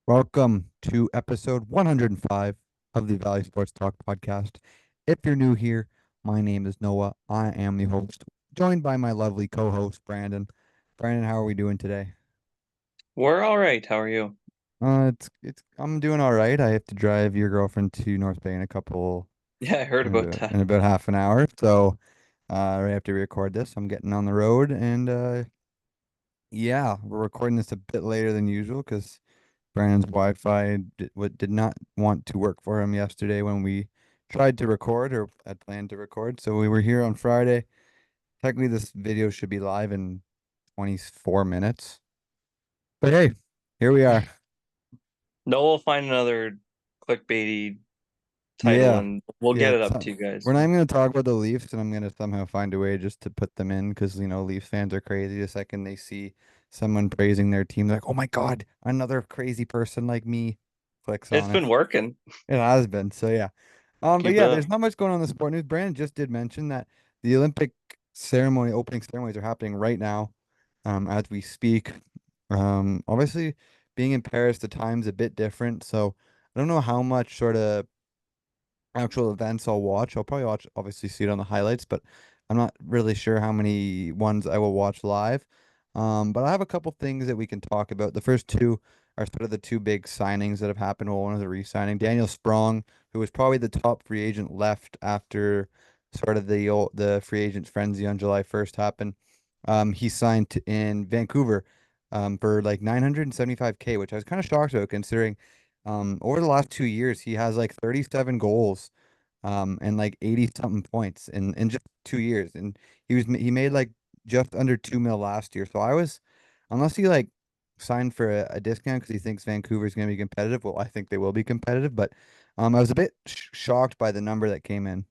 Welcome to episode 105 of the Valley Sports Talk podcast. If you're new here, my name is Noah. I am the host, joined by my lovely co-host Brandon. Brandon, how are we doing today? We're all right. How are you? It's I'm doing all right. I have to drive your girlfriend to North Bay in a couple Yeah, I heard about that. in about half an hour. So, we have to record this. I'm getting on the road and yeah, we're recording this a bit later than usual because Brandon's Wi-Fi did not want to work for him yesterday when we tried to record or had planned to record. So we were here on Friday. Technically, this video should be live in 24 minutes. But hey, here we are. No, we'll find another clickbaity title Yeah. and we'll get Yeah. it up to you We're guys. not even going to talk about the Leafs, and I'm going to somehow find a way just to put them in because, Leafs fans are crazy. The second they see someone praising their team, they're like, oh my God, another crazy person like me clicks It's on been it. working. It has been. So yeah. But Keep it yeah, there's up. not much going on in the sport news. Brandon just did mention that the Olympic opening ceremonies are happening right now, as we speak. Obviously, being in Paris, the time's a bit different, so I don't know how much sort of actual events I'll watch. I'll probably watch, obviously, see it on the highlights, but I'm not really sure how many ones I will watch live. But I have a couple things that we can talk about. The first two are sort of the two big signings that have happened. Well, one is a re-signing. Daniel Sprong, who was probably the top free agent left after sort of the free agent frenzy on July 1st happened. He signed in Vancouver for like 975K, which I was kind of shocked about considering over the last 2 years, he has like 37 goals, and like 80 something points in just 2 years. And he made like just under 2 mil last year. So I was, unless he like signed for a discount because he thinks Vancouver is going to be competitive. Well, I think they will be competitive, but I was a bit shocked by the number that came in.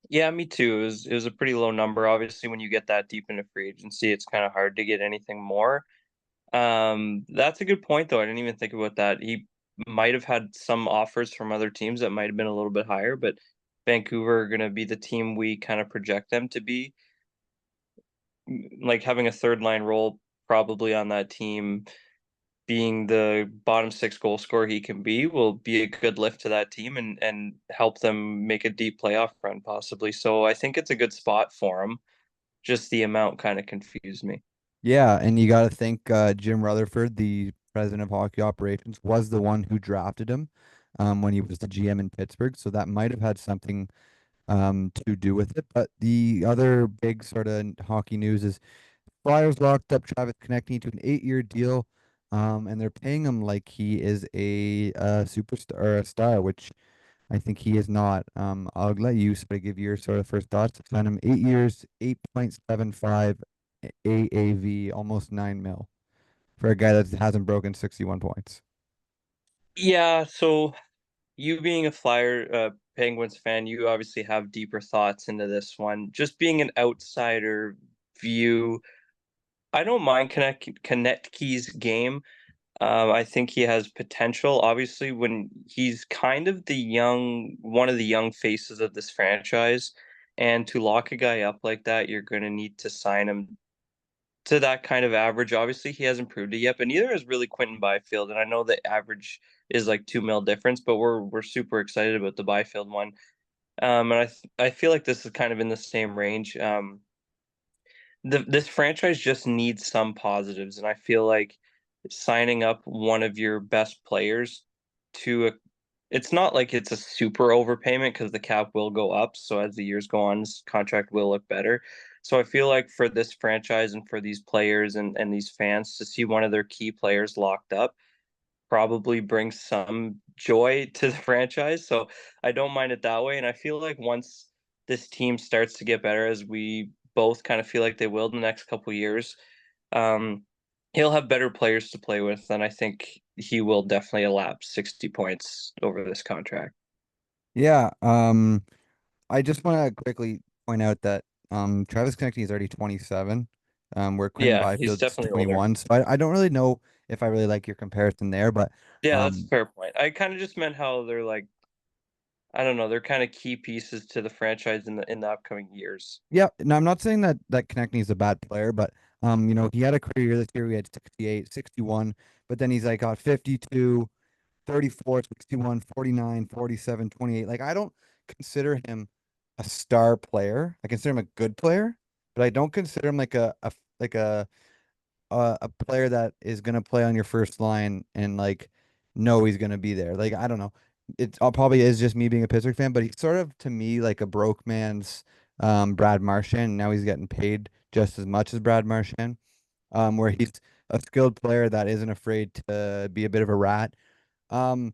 Yeah, me too. It was a pretty low number. Obviously, when you get that deep into free agency, it's kind of hard to get anything more. That's a good point though. I didn't even think about that. He might have had some offers from other teams that might have been a little bit higher, but Vancouver are going to be the team we kind of project them to be. Like having a third line role probably on that team being the bottom six goal scorer he can be will be a good lift to that team and help them make a deep playoff run possibly. So I think it's a good spot for him. Just the amount kind of confused me. Yeah, and you got to think Jim Rutherford, the president of hockey operations, was the one who drafted him when he was the GM in Pittsburgh. So that might have had something to do with it. But the other big sort of hockey news is Flyers locked up Travis Konechny to an 8-year deal, and they're paying him like he is a superstar or a star, which I think he is not. I'll let you sort of give your sort of first thoughts. Sign him 8 years, 8.75 AAV, almost 9 mil for a guy that hasn't broken 61 points. Yeah, so you being a Flyer Penguins fan, you obviously have deeper thoughts into this one. Just being an outsider view, I don't mind Konechny's game. I think he has potential. Obviously, when he's kind of one of the young faces of this franchise, and to lock a guy up like that, you're going to need to sign him to that kind of average. Obviously, he hasn't proved it yet, but neither has really Quentin Byfield. And I know the average is like 2 mil difference, but we're super excited about the Byfield one. And I feel like this is kind of in the same range. This franchise just needs some positives, and I feel like signing up one of your best players to a it's not like it's a super overpayment because the cap will go up. So as the years go on, this contract will look better. So I feel like for this franchise and for these players and these fans to see one of their key players locked up probably brings some joy to the franchise. So I don't mind it that way. And I feel like once this team starts to get better, as we both kind of feel like they will in the next couple of years, um, he'll have better players to play with. And I think he will definitely elapse 60 points over this contract. Yeah, I just want to quickly point out that Travis Konechny is already 27, where Quentin Yeah, he's Byfield's definitely older. 21. So I don't really know if I really like your comparison there, but Yeah, that's a um, fair point. I kind of just meant how they're like, I don't know, they're kind of key pieces to the franchise in the upcoming years. yeah, no, I'm not saying that Konechny is a bad player, but He had a career this year. We had 68, 61, but then he's like got 52, 34, 61, 49, 47, 28. Like I don't consider him a star player. I consider him a good player, but I don't consider him like like a player that is gonna play on your first line and like know he's gonna be there. Like I don't know. It probably is just me being a Pittsburgh fan, but he's sort of to me like a broke man's Brad Marchand. Now he's getting paid just as much as Brad Marchand, where he's a skilled player that isn't afraid to be a bit of a rat. Um,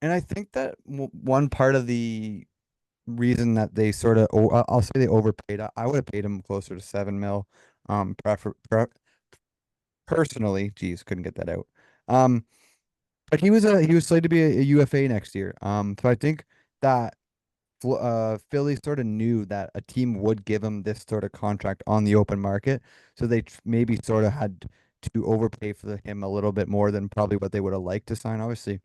and I think that one part of the reason that they sort of, I'll say they overpaid. I would have paid him closer to 7 mil. Personally, geez, couldn't get that out. Um, but he was slated to be a UFA next year. So I think that Philly sort of knew that a team would give him this sort of contract on the open market, so they maybe sort of had to overpay for him a little bit more than probably what they would have liked to sign. Obviously,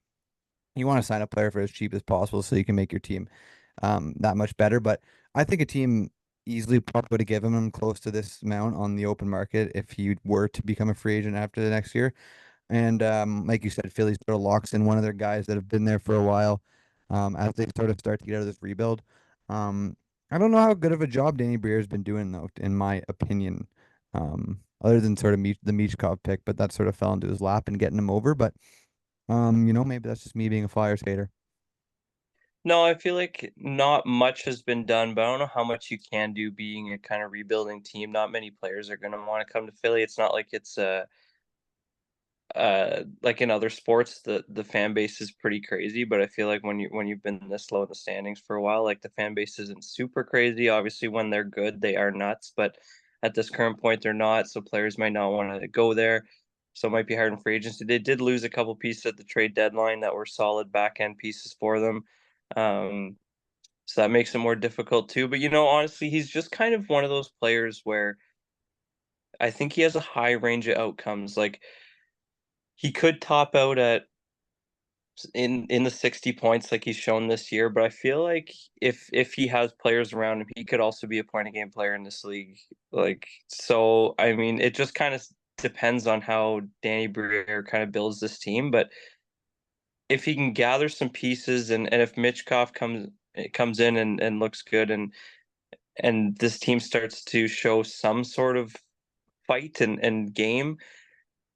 you want to sign a player for as cheap as possible so you can make your team that much better. But I think a team easily probably would have given him close to this amount on the open market if he were to become a free agent after the next year. And like you said, Philly sort of locks in one of their guys that have been there for a while as they sort of start to get out of this rebuild. Um, I don't know how good of a job Danny Briere's been doing, though, in my opinion, other than sort of the Michkov pick, but that sort of fell into his lap and getting him over. But, maybe that's just me being a Flyers hater. No, I feel like not much has been done, but I don't know how much you can do being a kind of rebuilding team. Not many players are going to want to come to Philly. It's not like it's like in other sports the fan base is pretty crazy, but I feel like when you've been this low in the standings for a while, like the fan base isn't super crazy. Obviously when they're good they are nuts, but at this current point they're not, so players might not want to go there, so it might be hard in free agency. They did lose a couple pieces at the trade deadline that were solid back end pieces for them, um so that makes it more difficult too. But honestly, he's just kind of one of those players where I think he has a high range of outcomes. Like he could top out at in the 60 points like he's shown this year, but I feel like if he has players around him, he could also be a point of game player in this league. Like, so I mean, it just kind of depends on how Danny Briere kind of builds this team, but if he can gather some pieces, and if Mitchkov comes in and looks good, and this team starts to show some sort of fight and game,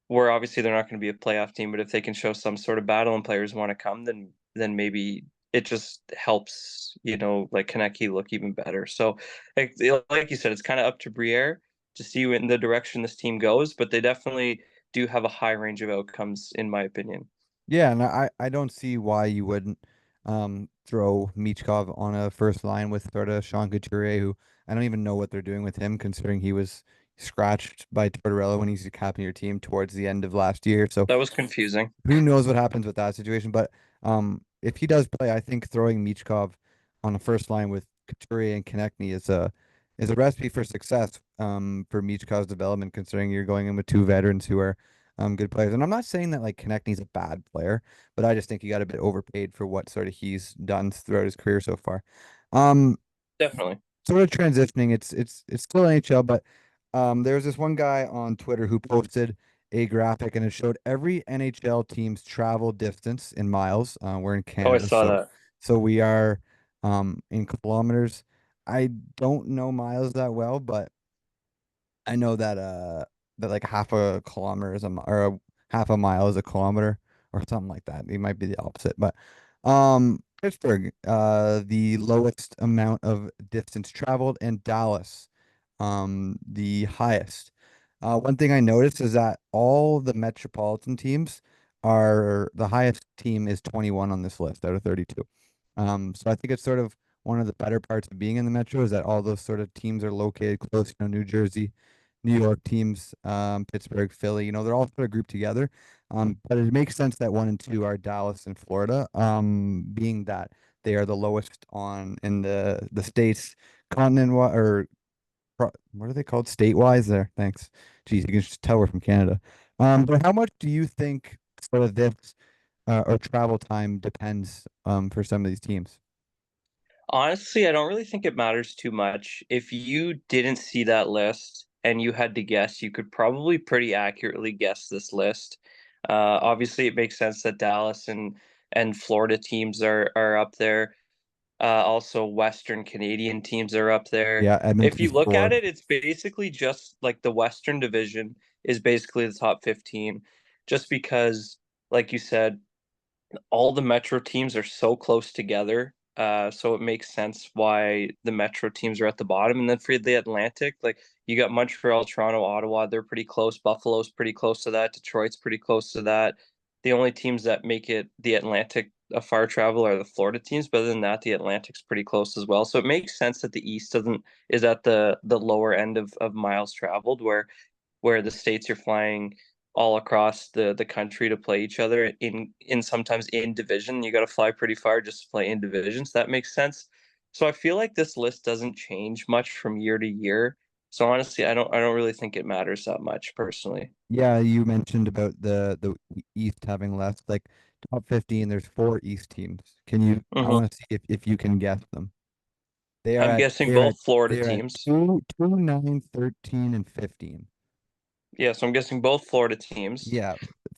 where obviously they're not going to be a playoff team, but if they can show some sort of battle and players want to come, then maybe it just helps, like Kaneki look even better. So like you said, it's kind of up to Briere to see in the direction this team goes, but they definitely do have a high range of outcomes, in my opinion. Yeah, and I don't see why you wouldn't throw Michkov on a first line with sort of Sean Couturier, who I don't even know what they're doing with him, considering he was scratched by Tortorella when he's captain your team towards the end of last year. So That was confusing. who knows what happens with that situation? But if he does play, I think throwing Michkov on the first line with Couturier and Konechny is a recipe for success for Michkov's development, considering you're going in with two veterans who are good players. And I'm not saying that like Konechny's a bad player, but I just think he got a bit overpaid for what sort of he's done throughout his career so far. Um, Definitely. Sort of transitioning. It's still NHL, but there was this one guy on Twitter who posted a graphic and it showed every NHL team's travel distance in miles. We're in Oh, I Canada, saw so that. we are in kilometers. I don't know miles that well, but I know that like half a kilometer is half a mile is a kilometer or something like that. It might be the opposite, but Pittsburgh, the lowest amount of distance traveled, and Dallas, the highest. One thing I noticed is that all the metropolitan teams are the highest team is 21 on this list out of 32. So I think it's sort of one of the better parts of being in the metro is that all those sort of teams are located close, New Jersey, New York teams, Pittsburgh, Philly, they're all sort of grouped together. But it makes sense that one and two are Dallas and Florida, being that they are the lowest on in the states continent or what are they called? State-wise there. Thanks. Geez, you can just tell we're from Canada. But how much do you think sort of this or travel time depends for some of these teams? Honestly, I don't really think it matters too much. If you didn't see that list and you had to guess, you could probably pretty accurately guess this list. Obviously, it makes sense that Dallas and Florida teams are up there. Also, Western Canadian teams are up there. Yeah, If you Edmonton's look at fourth. it, it's basically just like the Western Division is basically the top 15, just because, like you said, all the Metro teams are so close together. So it makes sense why the Metro teams are at the bottom. And then for the Atlantic, like you got Montreal, Toronto, Ottawa, they're pretty close. Buffalo's pretty close to that. Detroit's pretty close to that. The only teams that make it the Atlantic a far travel are the Florida teams, but other than that, the Atlantic's pretty close as well. So it makes sense that the East doesn't is at the lower end of miles traveled, where the states you're flying all across the country to play each other in sometimes in division. You got to fly pretty far just to play in divisions. That makes sense. So I feel like this list doesn't change much from year to year. So honestly, I don't really think it matters that much personally. Yeah, you mentioned about the East having less like top 15. There's four East teams. Can you? I Hmm. want to see if you can guess them. They are I'm at guessing they are at both Florida they are at teams. 2, 9, 13, and 15. Yeah, so I'm guessing both Florida teams. Yeah,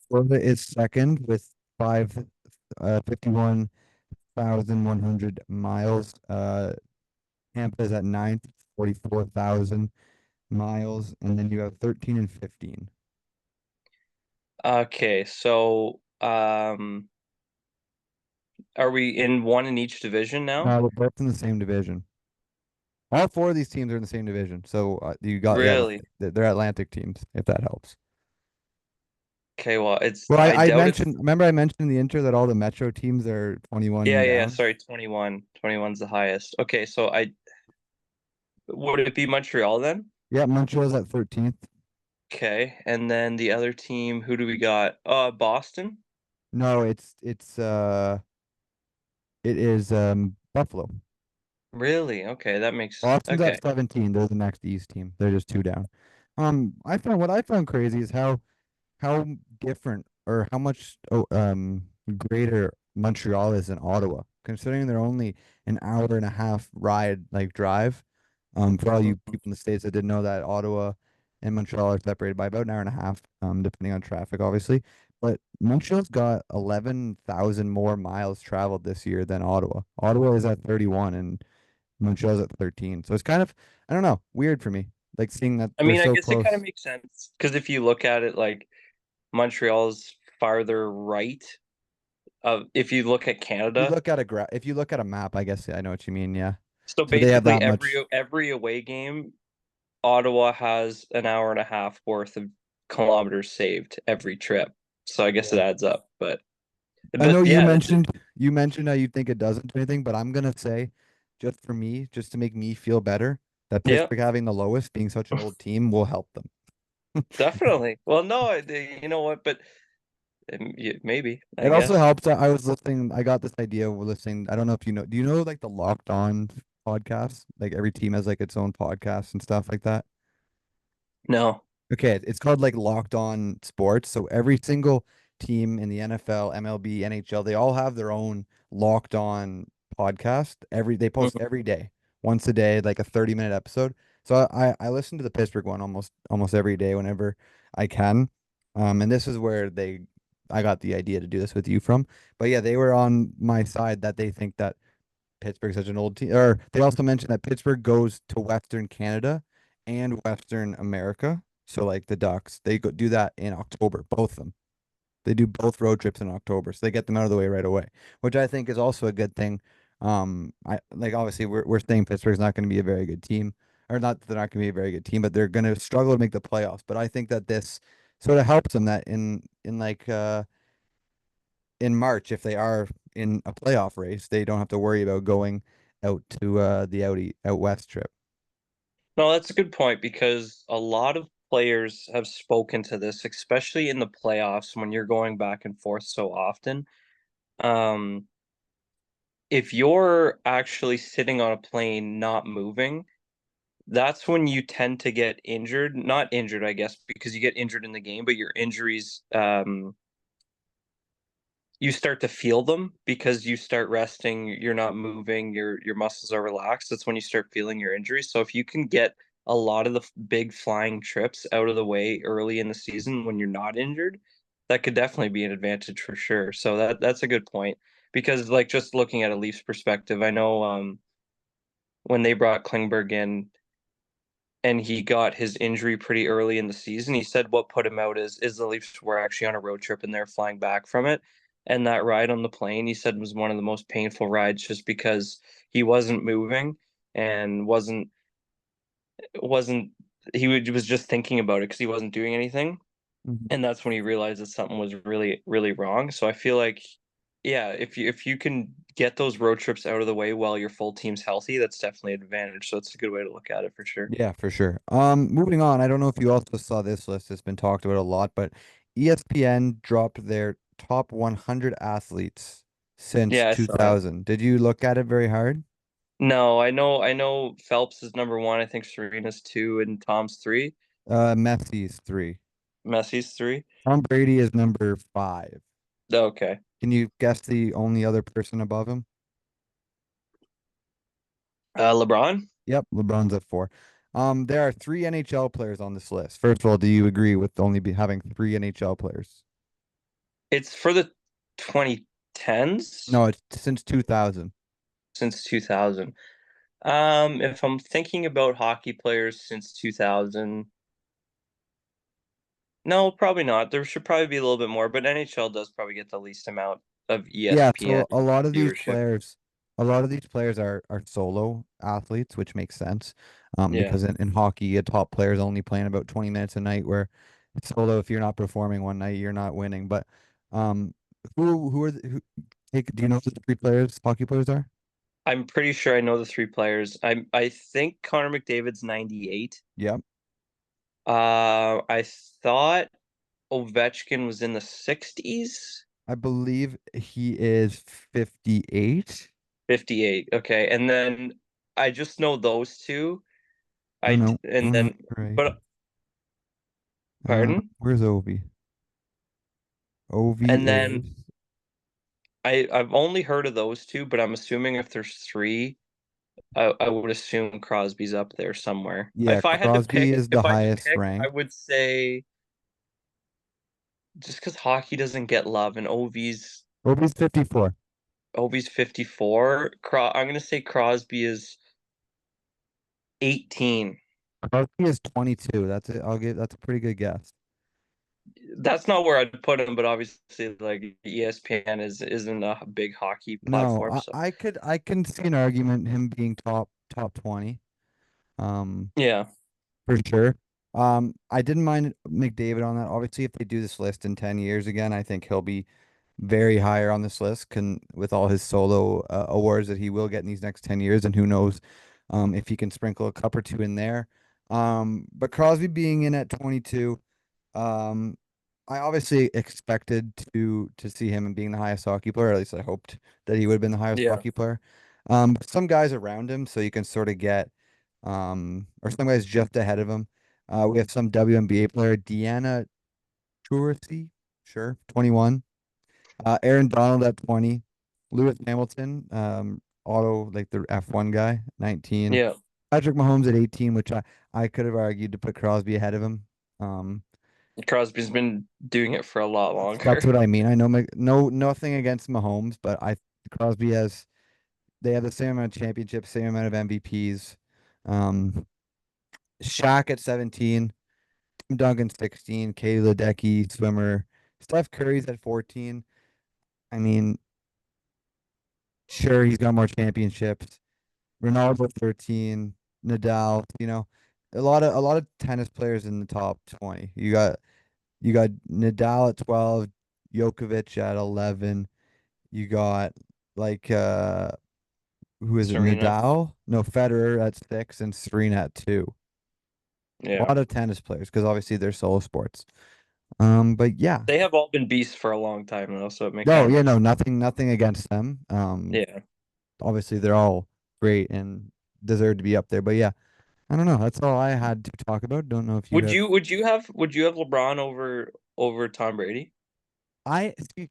Florida is second with 51,100 miles. Tampa is at ninth, 44,000 miles, and then you have 13 and 15. Okay, so are we in one in each division now? We're both in the same division. All four of these teams are in the same division. So you got the Really? Atlantic, they're Atlantic teams, if that helps. Okay, well, it's Well, I I doubt if mentioned, remember I mentioned in the intro that all the Metro teams are 21 yeah, and yeah, yeah, down? sorry, 21. 21's the highest. Okay, so I would it be Montreal then? Yeah, Montreal's at 13th. Okay, and then the other team, who do we got? Boston? No, it is Buffalo. Really? Okay, that makes Boston's okay. at 17. They're the next East team. They're just two down. I found what I found crazy is how different or how much greater Montreal is than Ottawa, considering they're only an hour and a half ride like drive. For all you Mhm. people in the States that didn't know that Ottawa and Montreal are separated by about an hour and a half, depending on traffic, obviously. But Montreal's got 11,000 more miles traveled this year than Ottawa. Ottawa is at 31 and Montreal's at 13. So it's kind of, I don't know, weird for me, like seeing that I they're mean, I so guess it kind of close. makes sense because if you look at it like Montreal's farther right of if you look at Canada, If you look at a map, I guess I know what you mean. Yeah. so So they have basically that every much. every away game Ottawa has an hour and a half worth of kilometers saved every trip. So I guess it Yeah. adds up. I know But yeah, that's it. you mentioned how you think it doesn't do anything, but I'm gonna say, just for me, just to make me feel better, that Yeah, Pittsburgh having the lowest, being such an old team, will help them. definitely. Well, no, you know what? But maybe, I It also guess. helps. I was listening. I got this idea of listening. I don't know if you know. Do you know like the Locked On podcast? Like every team has like its own podcast and stuff like that. No. Okay, it's called like Locked On Sports. So every single team in the NFL, MLB, NHL, they all have their own Locked On podcast. They post Mhm. every day, once a day, like a 30-minute episode. So I listen to the Pittsburgh one almost every day whenever I can. And this is where they I got the idea to do this with you from. But yeah, they were on my side that they think that Pittsburgh's such an old team. Or they also mentioned that Pittsburgh goes to Western Canada and Western America. So like the Ducks, do that in October, both of them. They do both road trips in October, so they get them out of the way right away, which I think is also a good thing. I like obviously we're saying Pittsburgh's not going to be a very good team, or not that they're not going to be a very good team, but they're going to struggle to make the playoffs. But I think that this sort of helps them that in March, if they are in a playoff race, they don't have to worry about going out to the out west trip. No, that's a good point because a lot of players have spoken to this, especially in the playoffs when you're going back and forth so often. Um, if you're actually sitting on a plane not moving, that's when you tend to get injured. Not injured, I guess, because you get injured in the game, but your injuries, you start to feel them because you start resting, you're not moving, your muscles are relaxed. That's when you start feeling your injuries. So if you can get a lot of the big flying trips out of the way early in the season when you're not injured, that could definitely be an advantage for sure. So that's a good point because like just looking at a Leafs perspective, I know when they brought Klingberg in and he got his injury pretty early in the season. He said what put him out is the Leafs were actually on a road trip and they're flying back from it. And that ride on the plane, he said, was one of the most painful rides just because he wasn't moving and wasn't was just thinking about it because he wasn't doing anything. Mhm. And that's when he realized that something was really, really wrong. So I feel like, yeah, if you can get those road trips out of the way while your full team's healthy, that's definitely an advantage. So it's a good way to look at it for sure. Yeah, for sure. Moving on. I don't know if you also saw this list. It's been talked about a lot, but ESPN dropped their top 100 athletes since Yeah, I saw it. 2000. Did you look at it very hard? No, I know Phelps is number one. I think Serena's two and Tom's three. Messi's three. Messi's three. Tom Brady is number five. Okay. Can you guess the only other person above him? LeBron? Yep, LeBron's at four. There are three NHL players on this list. First of all, do you agree with only having three NHL players? It's for the 2010s No, it's since 2000. since 2000. If I'm thinking about hockey players since 2000, no, probably not. There should probably be a little bit more, but NHL does probably get the least amount of Yeah, ESPN so viewership. a lot of these players are solo athletes, which makes sense. Yeah. Because in hockey, a top player is only playing about 20 minutes a night, where solo, if you're not performing one night, you're not winning. But um, who are do you know who the three players, hockey players are? I'm pretty sure I know the three players. I think Connor McDavid's 98. Yep, I thought Ovechkin was in the 60s. I believe he is 58. 58. Okay. And then I just know those two. Oh no, oh And no, then you're right. but pardon? Where's Ovi? Ovi And then is I've only heard of those two, but I'm assuming if there's three, I would assume Crosby's up there somewhere. yeah, Crosby is the If I had to highest pick, I ranked. would say just because hockey doesn't get love and Ovi's 54. Ovi's 54. I'm gonna say Crosby is 18. Crosby is 22. That's it. That's a pretty good guess. That's not where I'd put him, but obviously, like ESPN isn't a big hockey No, platform, so I can see an argument him being top 20. Um, yeah, for sure. I didn't mind McDavid on that. Obviously, if they do this list in 10 years again, I think he'll be very higher on this list can with all his solo awards that he will get in these next 10 years, and who knows if he can sprinkle a cup or two in there. But Crosby being in at 22, um, I obviously expected to see him being the highest hockey player, or at least I hoped that he would have been the highest yeah, hockey player. But some guys around him, so you can sort of get, or some guys just ahead of him. We have some WNBA player, Deanna Toursey, sure, 21. Aaron Donald at 20. Lewis Hamilton, auto like the F1 guy, 19. yeah. Patrick Mahomes at 18, which I could have argued to put Crosby ahead of him. Um, Crosby's been doing it for a lot that's longer. what I mean. I know nothing against Mahomes, but Crosby has they have the same amount of championships, same amount of MVPs. Um, Shaq at 17, Tim Duncan 16, Kayla Ledecky, swimmer. Steph Curry's at 14. I mean, sure, he's got more championships. Ronaldo 13, Nadal, a lot of tennis players in the top 20. You got Nadal at 12, Djokovic at 11. You got like who is it? Serena. Nadal? No, Federer at 6 and Serena at 2. A Yeah. lot of tennis players because obviously they're solo sports. But yeah. They have all been beasts for a long time though, so it makes Oh, yeah, sense. no, nothing against them. Yeah. Obviously they're all great and deserve to be up there. But yeah, I don't know. That's all I had to talk about. Don't know if you have. Would you have LeBron over Tom Brady? I see.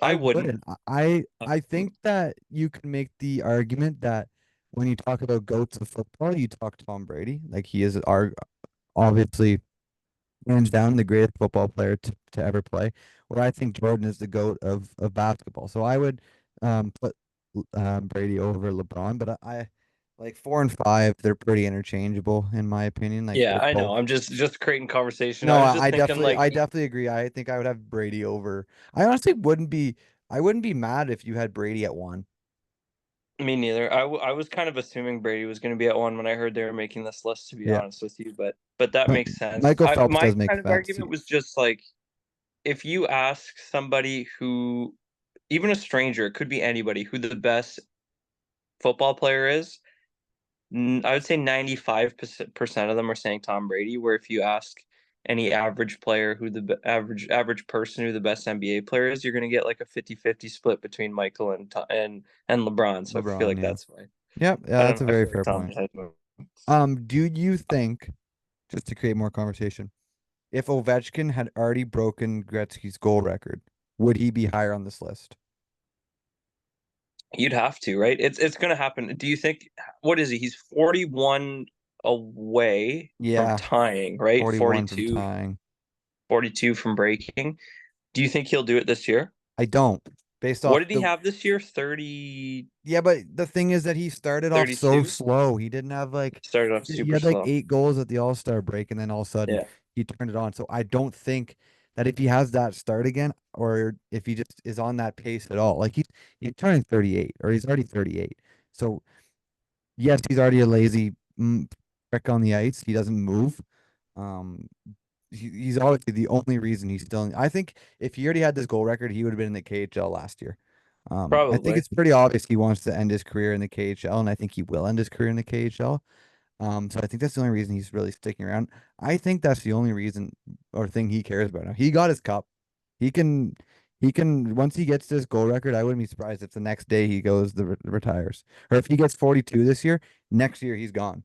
I I wouldn't. wouldn't. I think that you can make the argument that when you talk about goats of football, you talk Tom Brady. Like he is our obviously hands down the greatest football player to ever play. Where I think Jordan is the goat of basketball. So I would put Brady over LeBron, but I like 4 and 5. They're pretty interchangeable in my opinion. Like Yeah, they're I both. know. I'm just creating conversation. No, I was I, just I thinking definitely like I definitely agree. I think I would have Brady over. I honestly wouldn't be mad if you had Brady at one. me neither. I was kind of assuming Brady was going to be at one when I heard they were making this list, to be Yeah. honest with you, but that Uh, makes sense. Michael Phelps My does make kind of sense. argument was just like if you ask somebody who, even a stranger, it could be anybody, who the best football player is, I would say 95% of them are saying Tom Brady. Where if you ask any average player who the average person who the best NBA player is, you're going to get like a 50-50 split between Michael and LeBron. So I feel LeBron, like yeah. that's why. Yep, yeah, I that's don't a know. I very feel like fair Tom point. just has more. Do you think, just to create more conversation, if Ovechkin had already broken Gretzky's goal record, would he be higher on this list? You'd have to, right? It's going to happen. Do you think, what is he? He's 41 away from Yeah, tying, right? 41 from 42, tying. 42 from breaking. Do you think he'll do it this year? I don't. Based What off did he the have this year? 30, Yeah, but the thing is that he started off so 32? slow. He didn't have like Started off he super had like slow. 8 goals at the All-Star break, and then all of a sudden Yeah, he turned it on. So I don't think that if he has that start again, or if he just is on that pace at all, like he's turning 38, or he's already 38. So yes, he's already a lazy prick on the ice. He doesn't move. Um, he's obviously the only reason he's still I think if he already had this goal record, he would have been in the KHL last year. I think probably. it's pretty obvious he wants to end his career in the KHL, and I think he will end his career in the KHL. So I think that's the only reason he's really sticking around. I think that's the only reason or thing he cares about now. He got his cup. He can, he can, once he gets this goal record, I wouldn't be surprised if the next day he goes retires. Or if he gets 42 this year, next year he's gone.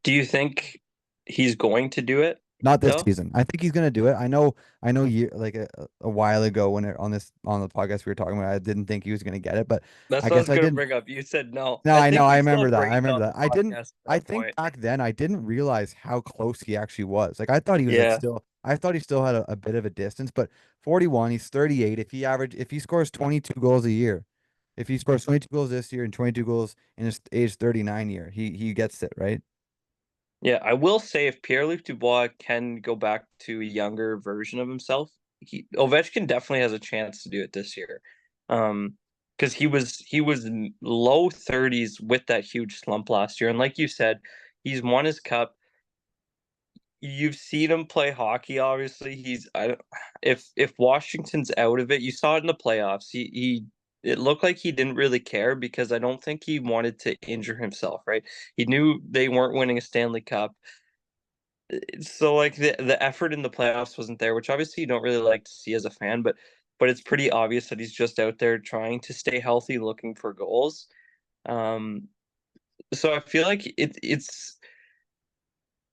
Do you think he's going to do it Not this though? season. I think he's gonna do it. I know you like a while ago when on the podcast we were talking about, I didn't think he was gonna get it, but That's I what I guess was I gonna didn't. bring up. You said no. No, I I know. think I you still remember that. I bragged remember on the that. I didn't. podcast at I that think point. back then I didn't realize how close he actually was. Like I thought he was Yeah. still. I thought he still had a bit of a distance, but 41. He's 38. If he scores 22 goals a year, if he scores 22 goals this year and 22 goals in his age 39 year, he gets it right. Yeah, I will say if Pierre-Luc Dubois can go back to a younger version of himself, Ovechkin definitely has a chance to do it this year. Because he was low 30s with that huge slump last year, and like you said, he's won his cup. You've seen him play hockey. Obviously, he's I don't, if Washington's out of it, you saw it in the playoffs. He it looked like he didn't really care because I don't think he wanted to injure himself. Right? He knew they weren't winning a Stanley Cup, so like the effort in the playoffs wasn't there, which obviously you don't really like to see as a fan, but it's pretty obvious that he's just out there trying to stay healthy, looking for goals. Um, so I feel like it's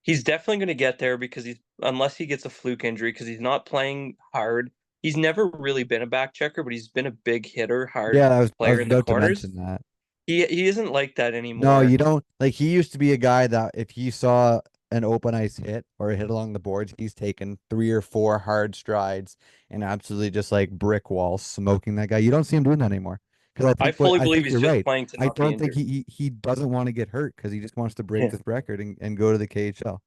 he's definitely going to get there because he's unless he gets a fluke injury because he's not playing hard. He's never really been a back checker, but he's been a big hitter, hard Yeah, I player was in the about to corners. mention that. He isn't like that No, you anymore. don't. Like he used to be a guy that if he saw an open ice hit or a hit along the boards, he's taken 3 or 4 hard strides and absolutely just like brick walls smoking that guy. You don't see him doing that anymore. Because I fully I believe think he's you're just right. playing to I not be don't think injured. he doesn't want to get hurt because he just wants to break Yeah. this record and go to the KHL.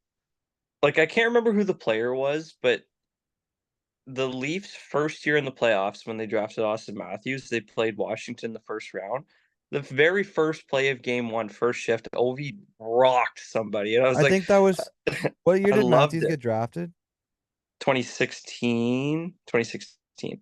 Like I can't remember who the player was, but the Leafs' first year in the playoffs when they drafted Austin Matthews, they played Washington the first round. The very first play of game one, first shift, Ovi rocked somebody. And I was I like, think that was what year I did loved Matthews it. get drafted? 2016, 2016.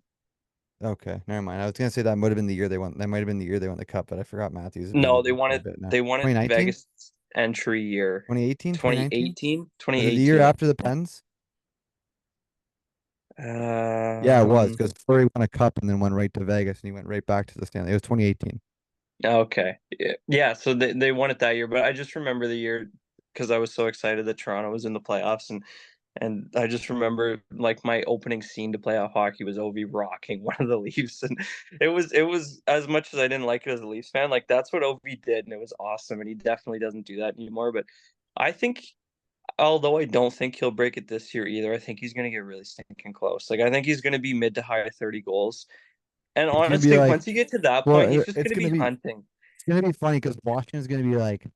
Okay, never mind. I was gonna say that might have been the year they won. That might have been the year they won the cup, but I forgot Matthews has been in No, the league for a bit now. they won it 2019, Vegas entry year. 2018, 2019. Was it the year 2018, I after the think. Pens? Yeah, it was Um, because Fleury won a cup and then went right to Vegas and he went right back to the Stanley. It was 2018. okay. Yeah, so they won it that year, but I just remember the year because I was so excited that Toronto was in the playoffs, and And I just remember like my opening scene to playoff hockey was Ovi rocking one of the Leafs, and it was as much as I didn't like it as a Leafs fan, like that's what Ovi did, and it was awesome. And he definitely doesn't do that anymore. But I think, although I don't think he'll break it this year either, I think he's going to get really stinking close. Like I think he's going to be mid to high 30 goals. And It's gonna be honestly, like, once you get to that well, point, he's just it's going to gonna be be hunting. funny because Washington's gonna be like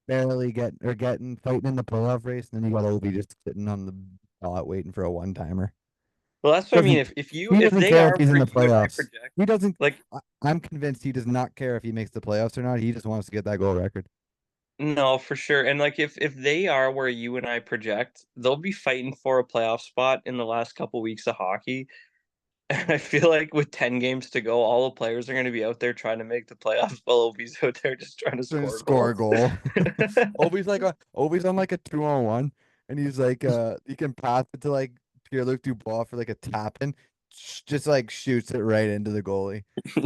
barely getting fighting in the playoff race, and then you got Obi just sitting on the dot waiting for a one timer. Well, that's what I mean. Doesn't He If doesn't they care if are he's in where the you and I playoffs. project, He doesn't. like I'm convinced he does not care if he makes the playoffs or not. He just wants to get that goal record. no, for sure. And like if they are where you and I project, they'll be fighting for a playoff spot in the last couple weeks of hockey. And I feel like with 10 games to go, all the players are going to be out there trying to make the playoffs while Obi's out there just trying to Trying to score score a goals. goal. Obi's on like a 2-on-1, and he's like he can pass it to like Pierre-Luc Dubois for like a tap in, just like shoots it right into the goalie.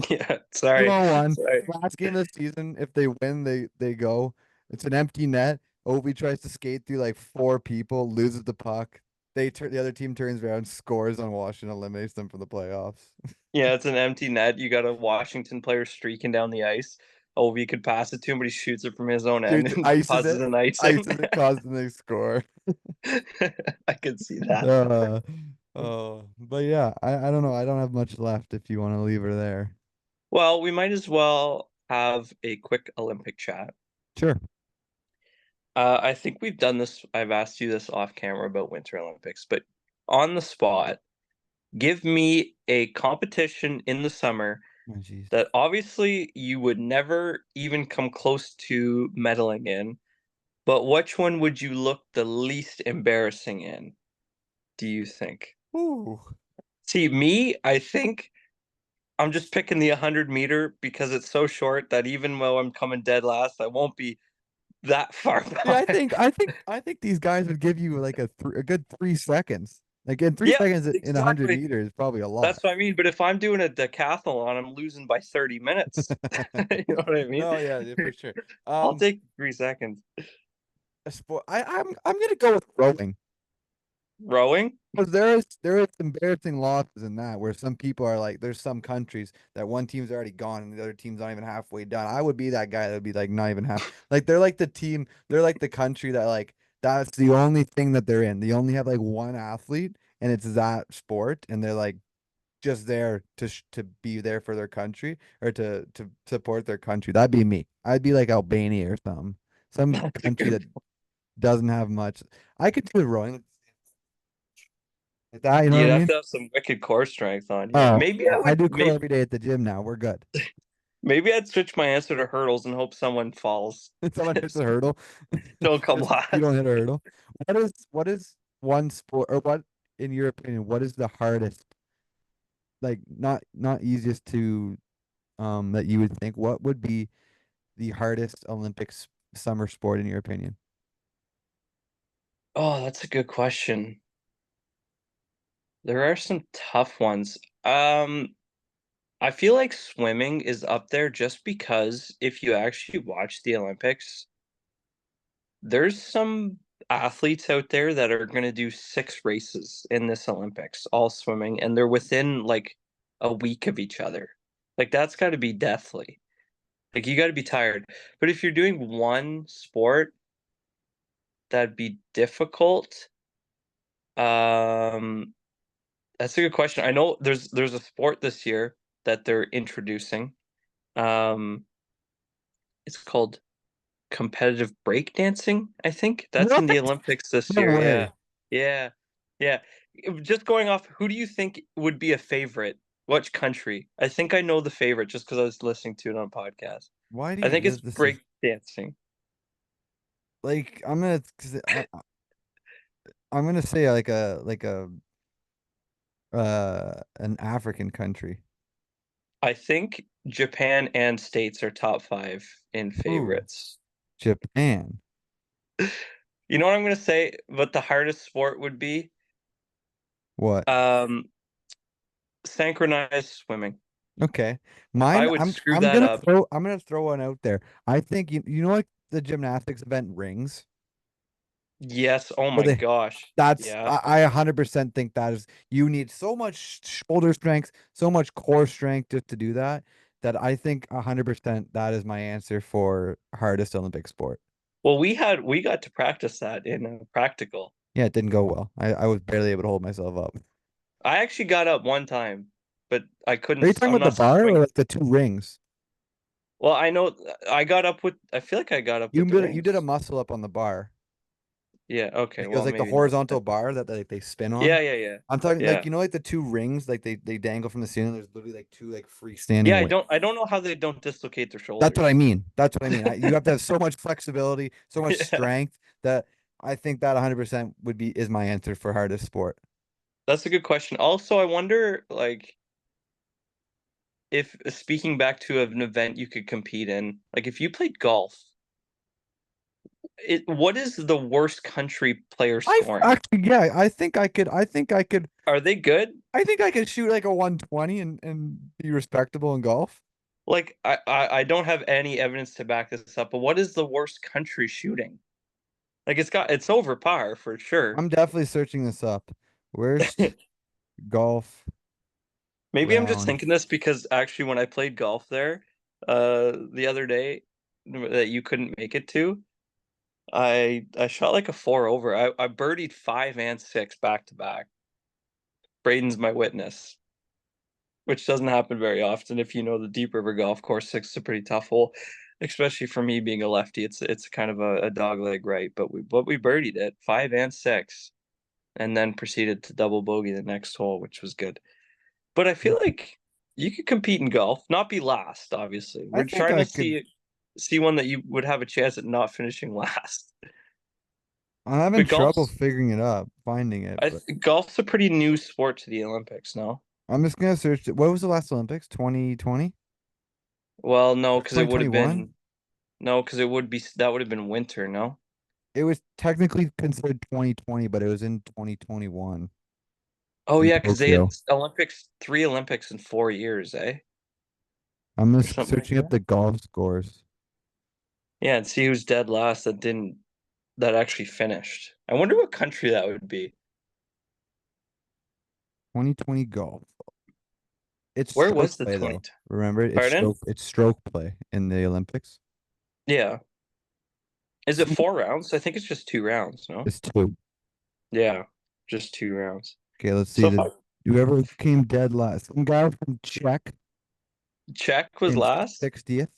Yeah, Two sorry. on one. Sorry. Last game of the season. If they win, they go. It's an empty net. Obi tries to skate through like four people, loses the puck. The other team turns around, scores on Washington, eliminates them from the playoffs. Yeah, it's an empty net. You got a Washington player streaking down the ice. Ovi could pass it to him, but he shoots it from his own end Shoots, and ices causes it, an icing. ices it, causes them to score. I could see that. Uh, but yeah, I don't know. I don't have much left if you want to leave her there. Well, we might as well have a quick Olympic chat. Sure. I think we've done this. I've asked you this off camera about Winter Olympics, but on the spot, give me a competition in the summer Oh, jeez. that obviously you would never even come close to medaling in, but which one would you look the least embarrassing in, do you think? Ooh. See, me, I think I'm just picking the 100-meter because it's so short that even though I'm coming dead last, I won't be that far Yeah, behind. I think these guys would give you like a good 3 seconds. Like in three Yeah, seconds in 100 exactly. meters, probably a lot. That's what I mean. But if I'm doing a decathlon, I'm losing by 30 minutes. You know what I mean? No, yeah, for sure. I'll Um, take 3 seconds. a sport. I'm gonna go with rowing Rowing? because there is embarrassing losses in that where some people are like, there's some countries that one team's already gone and the other team's not even halfway done. I would be that guy that would be like not even half. Like they're like the team, they're like the country that like that's the only thing that they're in. They only have like one athlete and it's that sport, and they're like just there to be there for their country or to support their country. That'd be me. I'd be like Albania or something. Some That's a country good. that doesn't have much. I could do rowing like that, you know what You'd I have mean? to have some wicked core strength on you. Oh, Maybe I I would. do curl every day at the gym now. We're good. Maybe I'd switch my answer to hurdles and hope someone falls. Someone hits a hurdle. Don't come Just you last. don't hit a hurdle. What is one sport or what in your opinion, what is the hardest, like not easiest to that you would think? What would be the hardest Olympics summer sport in your opinion? Oh, that's a good question. There are some tough ones. I feel like swimming is up there just because if you actually watch the Olympics, there's some athletes out there that are going to do 6 races in this Olympics, all swimming, and they're within like a week of each other. Like that's got to be deathly. Like you got to be tired. But if you're doing one sport, that'd be difficult. Um, that's a good question. I know there's a sport this year that they're introducing. Um, it's called competitive breakdancing, I think. That's What? in the Olympics this No year. Yeah. way. Yeah. Yeah. Just going off, who do you think would be a favorite? Which country? I think I know the favorite just because I was listening to it on a podcast. Why do I you think it's this is breakdancing. like I'm gonna 'cause I'm gonna say like a an African country. I think Japan and States are top five in Ooh, favorites. Japan. You know what I'm gonna say? What the hardest sport would be? What? Um, synchronized swimming. Okay. I Mine, would screw that up. I'm gonna throw one out there. I think you know like the gymnastics event rings. Yes. Oh For my the gosh. That's Yeah. I 100% think that is you need so much shoulder strength, so much core strength just to do that. That I think 100% that is my answer for hardest Olympic sport. Well, we got to practice that in a practical. Yeah, it didn't go well. I was barely able to hold myself up. I actually got up one time, but I Are you couldn't. talking I'm about the not bar or swinging. like the two rings? Well, I know I got up with. I feel like I got up You with the did you did a rings. muscle up on the bar. Yeah. Okay. Like it was Well, like the maybe not. horizontal bar that like they spin Yeah. on. Yeah. Yeah. I'm talking like Yeah. you know like the two rings like they dangle from the ceiling. There's literally like two like freestanding Yeah. I weights. don't. I don't know how they don't dislocate their That's what I shoulders. mean. That's what I mean. You have to have so much flexibility, so much Yeah. strength that I think that 100% would be is my answer for hardest sport. That's a good question. Also, I wonder, like, if speaking back to an event you could compete in, like if you played golf, what is the worst country player I've scoring? actually, yeah, Are they good? I think I could shoot like a 120 and be respectable in golf. Like I don't have any evidence to back this up, but what is the worst country shooting? Like it's over par for sure. I'm definitely searching this up. Worst golf Maybe I'm just round. thinking this because actually when I played golf there the other day that you couldn't make it to, I shot like a four over. I birdied five and six back to back. Braden's my witness, which doesn't happen very often. If you know the Deep River Golf Course, six is a pretty tough hole, especially for me being a lefty. It's kind of a dog leg right, but we birdied it five and six, and then proceeded to double bogey the next hole, which was good. But I feel like you could compete in golf, not be last. Obviously, I we're think trying I to could. see one that you would have a chance at not finishing last. I'm having But trouble figuring it up, finding it, but golf's a pretty new sport to the Olympics, no? I'm just gonna search it. What was the last Olympics? 2020 Well, no, or because it would have 2021? been no, because it would be that would have been winter, no? It was technically considered 2020, but it was in 2021 Oh in yeah, because they had Tokyo. Olympics, three Olympics in 4 years, eh? I'm Or just something like searching up that. the golf scores. Yeah, and see who's dead last that actually finished. I wonder what country that would be. 2020 golf. It's Where stroke was the play 20? though. Remember, Pardon? it's stroke play in the Olympics. Yeah. Is it See, 4 rounds? I think it's just 2 rounds, no? it's two. Yeah, just 2 rounds. Okay, let's see So if the I whoever came dead last. Some guy from Czech Czech was in last, 60th.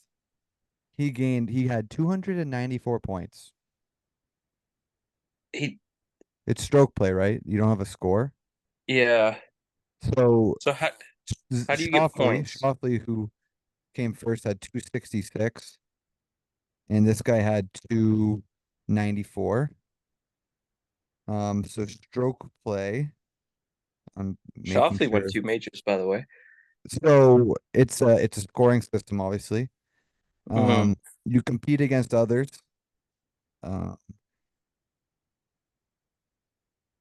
He had 294 points. he It's stroke play, right? You don't have a score. yeah. So So how do you get Shoffley, points? Shoffley, who came first, had 266, and this guy had 294. So stroke play. I'm making Shoffley won sure. two majors, by the way. So it's a scoring system, obviously. Hmm. Um, you compete against others. Uh,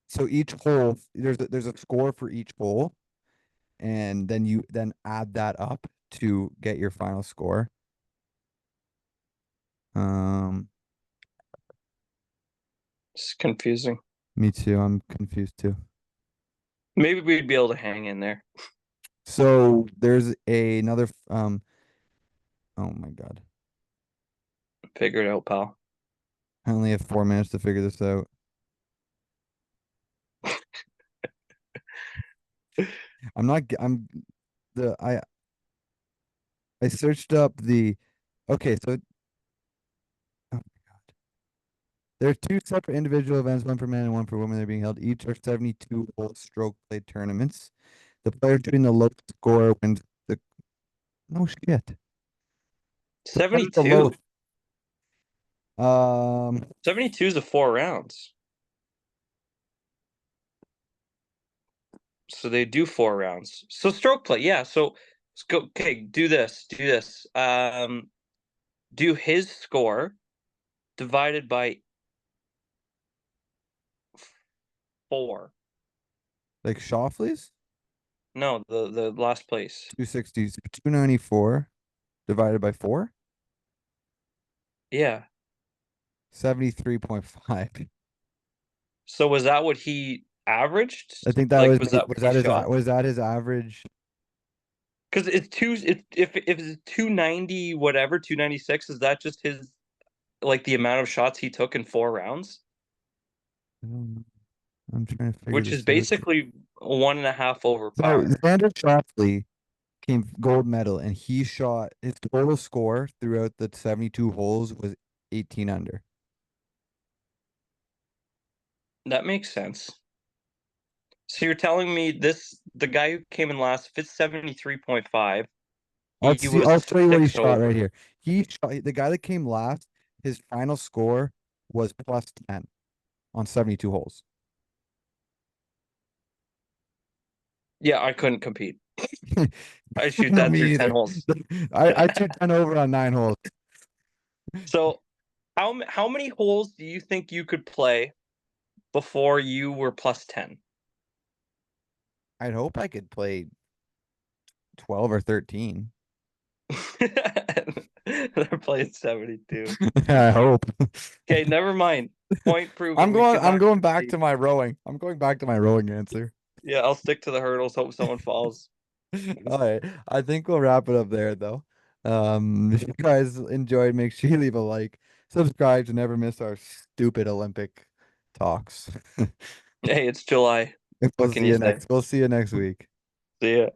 so each hole, there's a score for each hole, and then you then add that up to get your final score. Um, It's confusing. Me too. I'm confused too. Maybe we'd be able to hang in there. So there's another oh my God. Figure it out, pal. I only have 4 minutes to figure this out. I'm not g- I'm the I searched up the okay, so oh my God. There are two separate individual events, one for men and one for women. They're being held. Each are 72 hole stroke play tournaments. The player shooting the lowest score wins the no shit. So what is the 72. lowest? Um 72 is a 4 rounds. So they do 4 rounds. So stroke play, yeah. So let's go. Okay, do this. Do this. Do his score divided by four. like Shoffley's No, the last place. 260, 294 divided by 4, Yeah. 73.5. So was that what he I averaged? think that Like, was was that what was he that his shot? was that his average? Because it's if it's 290 whatever 296, is that just his like the amount of shots he took in 4 rounds, Um, I'm trying to figure which is this out. basically 1.5 over So par. Xander Schauffele came gold medal, and he shot his total score throughout the 72 holes was 18 under. That makes sense. So you're telling me this the guy who came in last, if it's 73.5, he I'll was show you what he 6 shot right over. here. He shot the guy that came last, his final score was plus 10 on 72 holes. Yeah, I couldn't compete. I shoot No, that through me 10 either. holes. I shoot 10 over on 9 holes. So how many holes do you think you could play before you were plus 10? I'd hope I could play 12 or 13. They're playing 72. I hope. Okay, never mind. Point proven. We I'm cannot going back compete. to my rowing. I'm going back to my rowing answer. Yeah, I'll stick to the hurdles. Hope someone falls. All right. I think we'll wrap it up there though. If you guys enjoyed, make sure you leave a like, subscribe to never miss our stupid Olympic talks. Hey, it's July. What can you say? We'll see you next week. See ya.